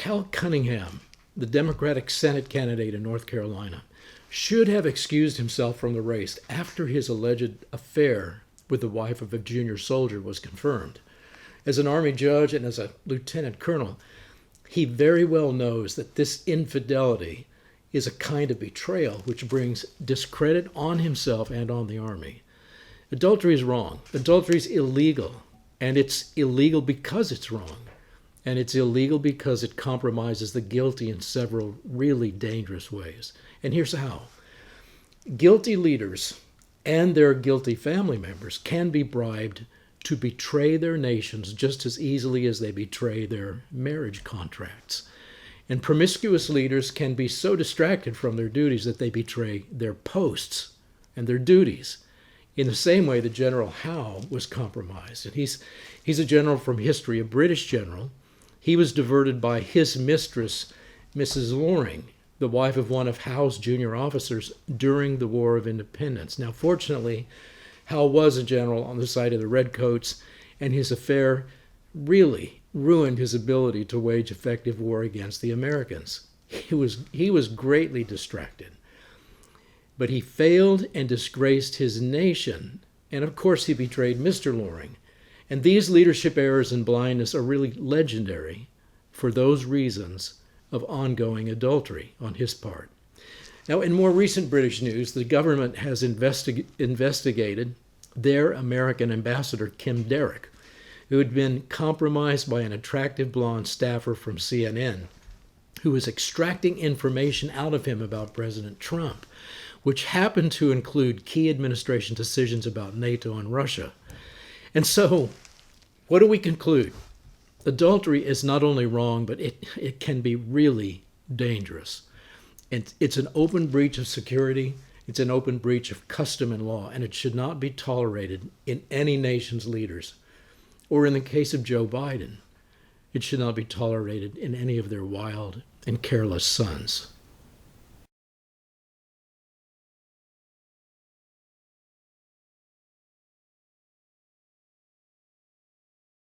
Hal Cunningham, the Democratic Senate candidate in North Carolina, should have excused himself from the race after his alleged affair with the wife of a junior soldier was confirmed. As an Army judge and as a lieutenant colonel, he very well knows that this infidelity is a kind of betrayal which brings discredit on himself and on the Army. Adultery is wrong. Adultery is illegal. And it's illegal because it's wrong. And it's illegal because it compromises the guilty in several really dangerous ways. And here's how. Guilty leaders and their guilty family members can be bribed to betray their nations just as easily as they betray their marriage contracts. And promiscuous leaders can be so distracted from their duties that they betray their posts and their duties. In the same way that General Howe was compromised. And he's a general from history, a British general. He was diverted by his mistress, Mrs. Loring, the wife of one of Howe's junior officers during the War of Independence. Now, fortunately, Howe was a general on the side of the Redcoats, and his affair really ruined his ability to wage effective war against the Americans. He was greatly distracted. But he failed and disgraced his nation, and of course he betrayed Mr. Loring. And these leadership errors and blindness are really legendary for those reasons of ongoing adultery on his part. Now, in more recent British news, the government has investigated their American ambassador, Kim Derrick, who had been compromised by an attractive blonde staffer from CNN, who was extracting information out of him about President Trump, which happened to include key administration decisions about NATO and Russia. And so, what do we conclude? Adultery is not only wrong, but it can be really dangerous. And it's an open breach of security, it's an open breach of custom and law, and it should not be tolerated in any nation's leaders. Or in the case of Joe Biden, it should not be tolerated in any of their wild and careless sons.